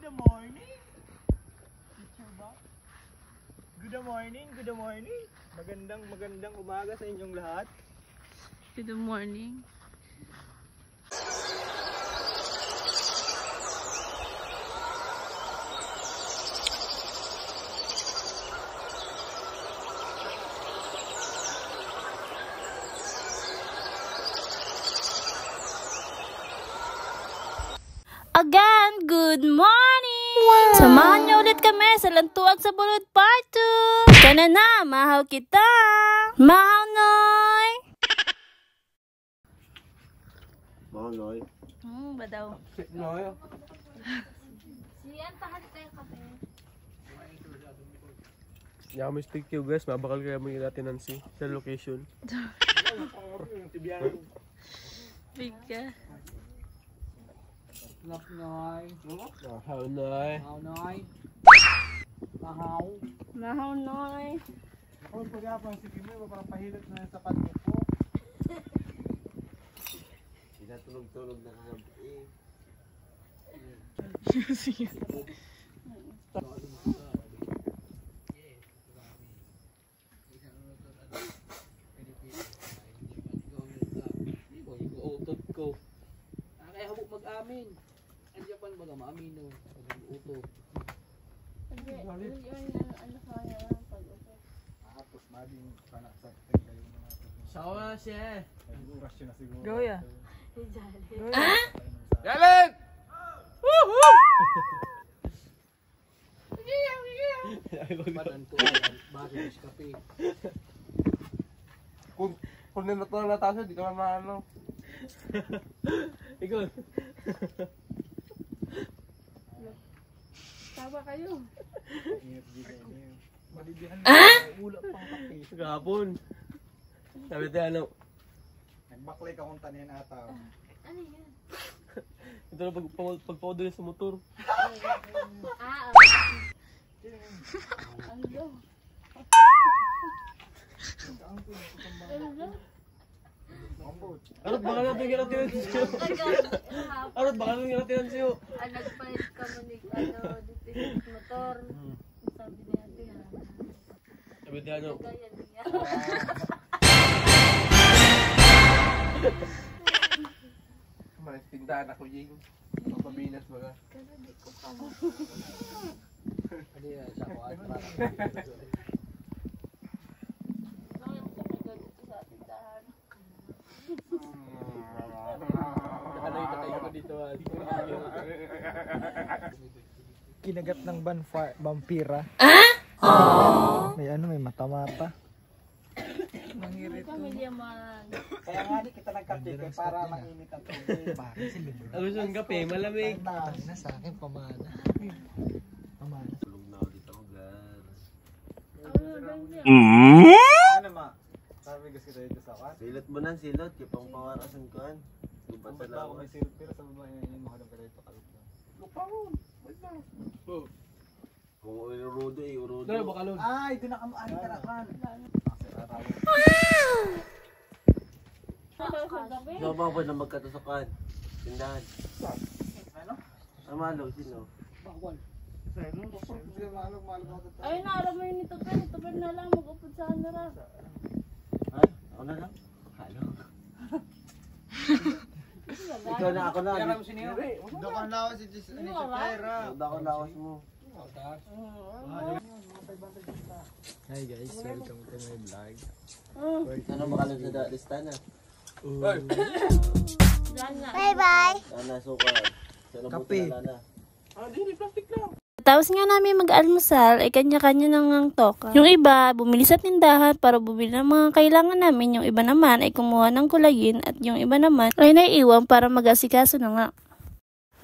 Good morning. Teacher ba? Good morning, good morning. Magandang umaga sa inyong lahat. Good morning. Again, good morning! Samahan niyo ulit kami sa Lantuag sa Bulod Part 2! Kana na, mahaw kita! Mahaw, Noy! Mahaw, Noy. Ba daw? Noy. Siyan, tahan tayo kape. Hindi ako mistake kayo guys, mabakal kaya mo yung tenancy sa location. Bigka. Love Noy. Mahaw, Noy. Mahaw Noy. Mahaw. Mahaw, Noy. Ako pag-apang sige mo, mapapahilot na yung sapat mo po. Tinatulog-tulog na kagabi. Utot ko. Kaya habok mag-amin. Andiyan pa ba maamin o? Utot. Tapos maling panaksak kayo mga sawa siya. Oras yun na siguro. Goya. Galit! Padan ko ayan. Bakit kape? Kung niluto na taso, di ka man maano. Ikaw. Tawa kayo. Malidihan ulo pang kape. Kahapon. Sabi tayo ano, Nagbaklay ka kung tanin ata. Ano yan? ito na pagpaudo sa motor. Ano baka natin yung natinan siyo? Ano baka natin yung natinan siyo? Nagpalit ka mo ni dito motor. Sabi niya ate ha. Sabi tayo ano, Ganyan niya. malis tindahan ako yung pabinas mga. Kasi di ko pa mo. Hindi siya ko at para. Ngayon ko dito sa tindahan. Nakalayo ko dito. Kinagat ng vampira. May ano, may mata-mata. Pamilya man. Kaya nga di kita nagkape para mainit ang tubig. Ang gusto ng kape, malamig. Na sa akin pamana. Pamana. Tulog na ako dito ko gar. Ano ma? Sabi gusto kita dito sa kan. Silot mo na silot, kipang pawarasan ko an. Tumpad sa Ako lawa. may silip pero sa baba yung mahadang ka dito kalit lang. Lupawon. Wait lang. Kung urudo eh, urudo. Dala ba kalon? Ay, doon na kamo ani tarakan. So ba na magkatusukan? Tindahan. Ano? Amalo, sino? Bawal. Ay, naaram mo yun ito pa. Ito pa na lang. Mag-upod sa kanara. Ay, ako na lang. Halo. Ikaw na, ako na. Kaya mo siniyo. Doon na ako si Pera. Ako lawas mo. Hi guys, welcome to my vlog. Sana makalun sa listahan na. Bye-bye. Sana sukan. Sana Kape. buti na. Ah, di plastic lang. Tapos nga namin mag-almusal, ay kanya-kanya nang toka. Yung iba, bumili sa tindahan para bumili ng mga kailangan namin. Yung iba naman ay kumuha ng kulayin at yung iba naman ay naiiwan para mag-asikaso na nga.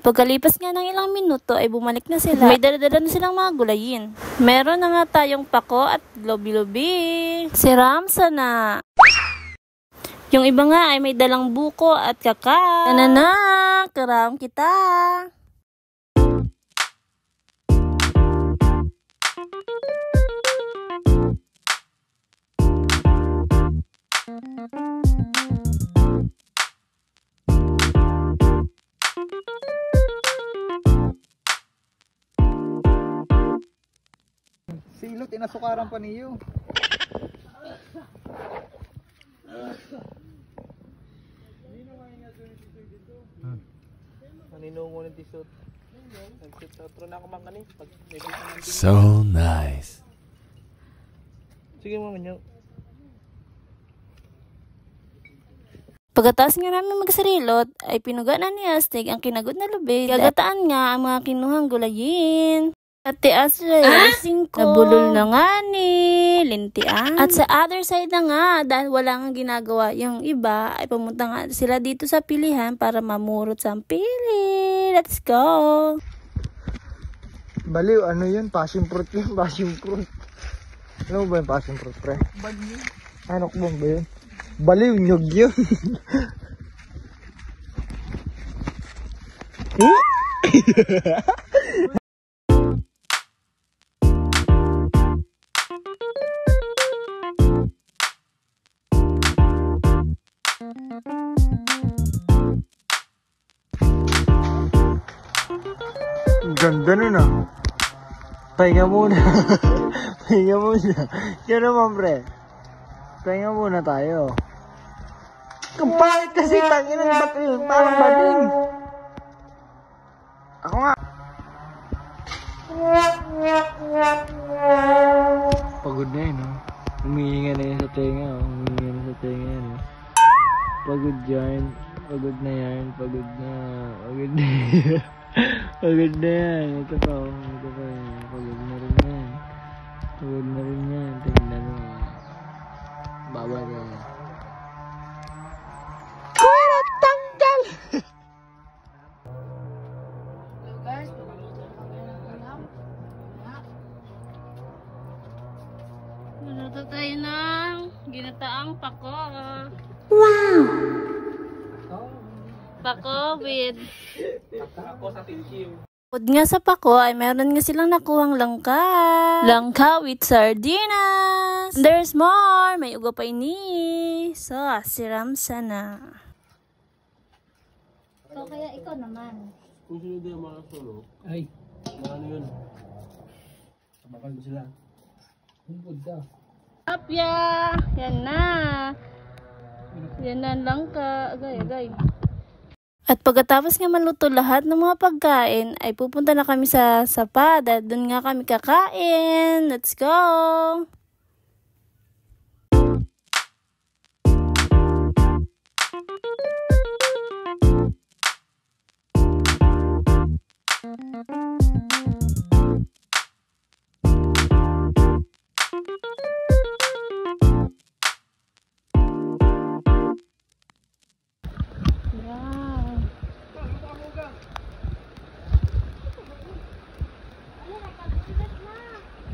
Pagkalipas nga ng ilang minuto ay bumalik na sila. May dala-dala na silang mga gulayin. Meron na nga tayong pako at lobi-lobi. Si Ramsa na. Yung iba nga ay may dalang buko at kakao. Na, karam kita. Silot, inasukaran pa niyo. Maninungo ng tisot. Nagsit na ako makanin. So nice. Sige mo manyo. Pagkatapos nga namin magsarilot, ay pinuga na ni Astig ang kinagot na lubid. Gagataan nga ang mga kinuhang gulayin. At tias nabulol na nga ni lintian. At sa other side na nga, dahil wala nga ginagawa yung iba, ay pumunta nga sila dito sa pilihan para mamurot sa pili. Let's go! Baliw, ano yun? Passion fruit yun, passion fruit. Ano ba yung passion fruit, pre? Baliw. Ano ko ba yun? Baliw, nyog yun. Ganda nun ah. Pahinga muna. Pahinga muna. Yan naman pre. Pahinga muna tayo. Kapalit kasi tangin ng bakil. Parang bading. Ako nga. Pagod na yun, no? Humihinga na yun sa tenga, oh. Humihinga na sa tenga yan, oh. Pagod yan. Pagod na yan. Pagod na. Pagod na yan. Pagod na yan. Ito pa, oh. Ito pa, oh. Pagod na rin yan. Pagod na rin yan. Tingnan mo. Baba na yan. Kuya, tanggal! Hello guys, magluluto na kami ng ulam. Magluluto tayo ng ginataang pako. Wow! Pako with... Ako sa tinsiw. Bukod nga sa pako ay meron nga silang nakuhang langka. Langka with sardinas. There's more! May uga pa ini. So, siram sana. So, kaya ikaw naman. Kung sino din ang mga solo, Ay, ano yun? Tamakal mo sila. humpod ka. Apya! Yan na. Yan na langka. Agay. At pagkatapos nga maluto lahat ng mga pagkain, ay pupunta na kami sa sapa. Dahil doon nga kami kakain. Let's go!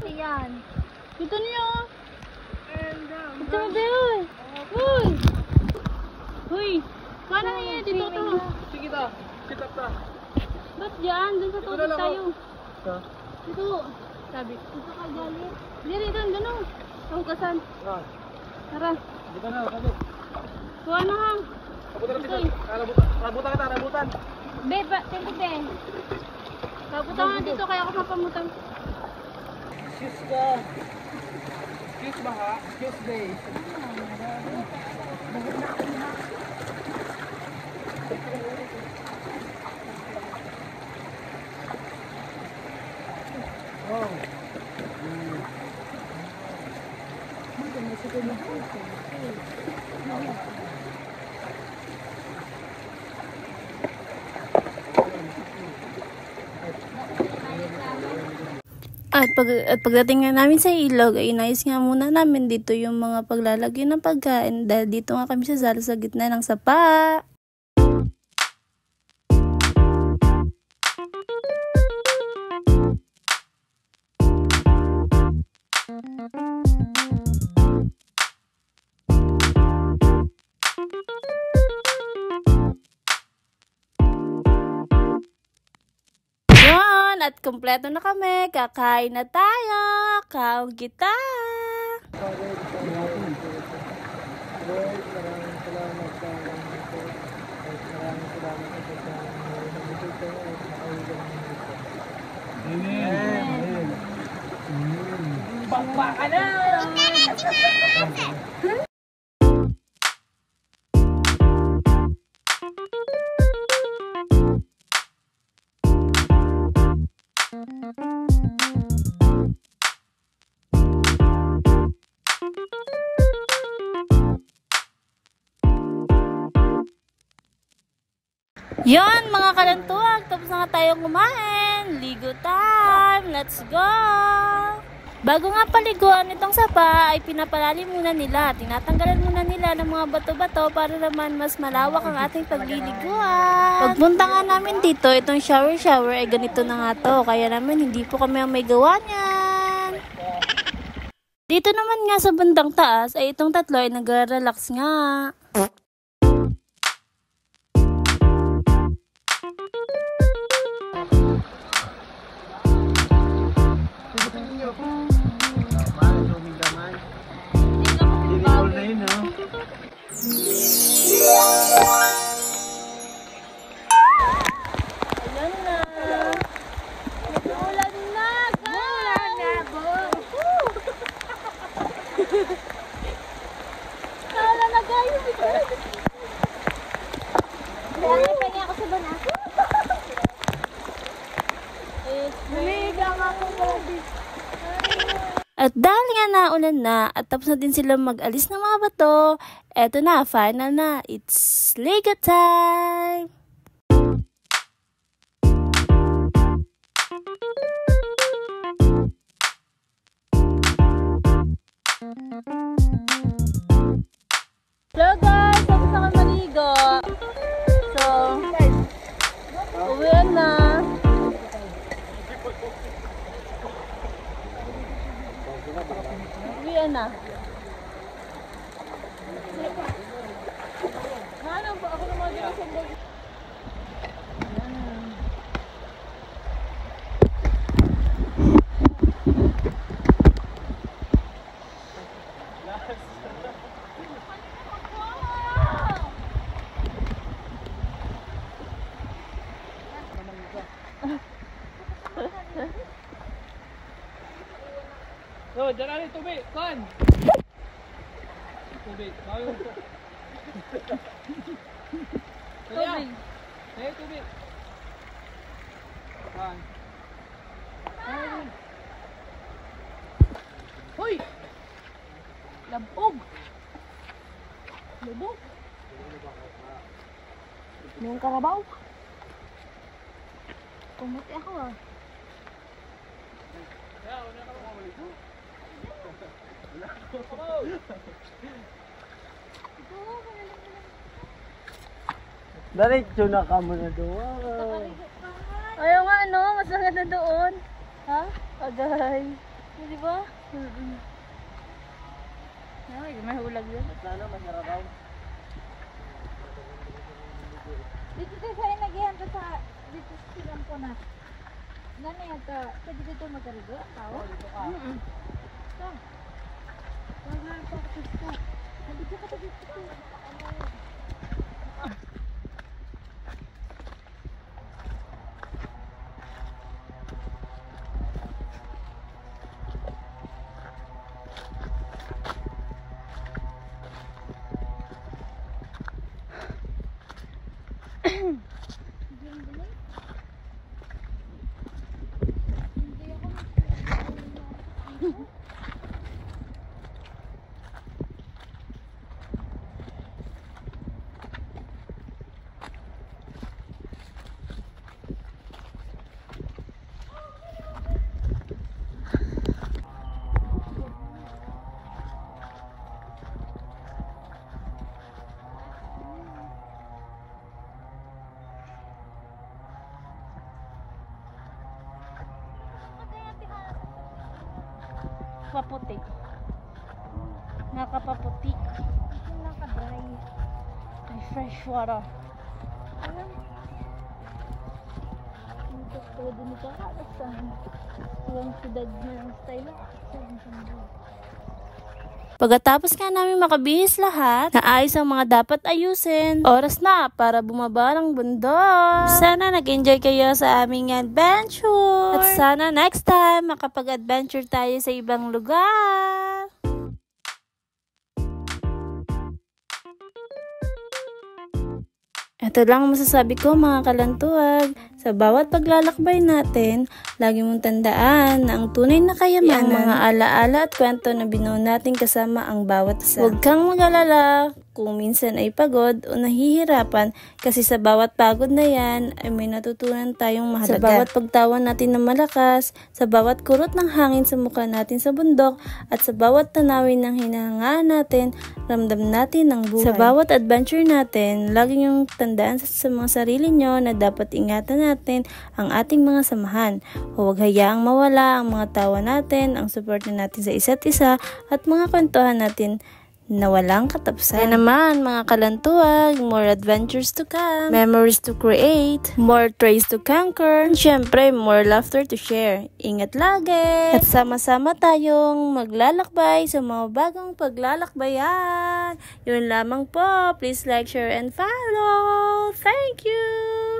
Ayan. Dito niyo. Dito na tayo. Uy! Uy! Paano niya dito to? Sige ta. Kita ta. Ba't dyan? Doon sa tubig lang, tayo. Ta. Dito. Sabi. Dito ka galit. Dito, doon. Kahugasan. Ah, Tara. dito na, kabut. Kuha na hang. Kabutan Ito kita. Rabutan kita, rabutan. Be, tempo be. Kaputa nga dito kaya ako mapamutan. Kiss ka. Kiss ba ha? Kiss day. Oh. At pagdating nga namin sa ilog, ay inayos nga muna namin dito yung mga paglalagay ng pagkain dahil dito nga kami sa sala sa gitna ng sapa. At kompleto na kami. Kakain na tayo. Kaon kita. Maraming salamat sa Amen. Amen. Yon mga kalantuag, tapos na nga tayong kumain. Ligo time, let's go! Bago nga paliguan itong sapa ay pinapalalim muna nila. Tinatanggalan muna nila ng mga bato-bato para naman mas malawak ang ating pagliliguan. Pagpunta nga namin dito, itong shower ay ganito na nga to. Kaya naman hindi po kami ang may gawa niyan. Dito naman nga sa bandang taas ay itong tatlo ay nag-relax nga. Ayan na. Ulan na, go! Ulan na, go! Kala na kayo. Dahil pa niya ako sa banas. Naligang ako, baby. At dahil nga naulan na at tapos na din sila mag-alis ng mga bato, eto na, final na. It's Liga time! Hello guys! Tapos na kami maligo. So, uwian na. Uwian na. Ano ba? Ako naman din sa bag. No, dyan na rin, tubig! Kan! Tubig, bawi mo po. Tubig! Hey, tubig! Kan! Hoy! Labog! Labog! Yung karabaw. Kumuti ako ah. Diretso na ka mo na doon. Ayaw nga ano, mas maganda doon. Ha? Agay. Di ba? Ay, may hulag yun. Sana masarap daw. Dito tayo sa inagihan ko sa dito sa silang ko na. Nani yan ka? Pwede dito magkarigo? Tao? Dito ka. Ito. Wala pa ako dito. Dito ka dito. Paputi. Nakapaputi. Ito naka-dry. Ay, fresh water. Ito pwede nito kakalasan. Ilang sudad na ng style. Saan saan Pagkatapos nga namin makabihis lahat, naayos ang mga dapat ayusin, oras na para bumaba ng bundok. Sana nag-enjoy kayo sa aming adventure. At sana next time makapag-adventure tayo sa ibang lugar. Ito lang ang masasabi ko mga kalantuwag. Sa bawat paglalakbay natin, lagi mong tandaan na ang tunay na kayamanan, ang mga alaala at kwento na binuo natin kasama ang bawat isa. Huwag kang mag-alala kung minsan ay pagod o nahihirapan kasi sa bawat pagod na yan ay may natutunan tayong mahalaga. Sa bawat pagtawa natin na malakas, sa bawat kurot ng hangin sa mukha natin sa bundok, at sa bawat tanawin ng hinahangaan natin, ramdam natin ang buhay. Sa bawat adventure natin, lagi niyong tandaan sa mga sarili nyo na dapat ingatan natin ang ating mga samahan. Huwag hayaang mawala ang mga tawa natin, ang suporta natin sa isa't isa, at mga kwentuhan natin na walang katapusan. Kaya naman mga kalantuwag, more adventures to come, memories to create, more trails to conquer, and syempre more laughter to share. Ingat lagi! At sama-sama tayong maglalakbay sa mga bagong paglalakbayan. Yun lamang po. Please like, share, and follow. Thank you!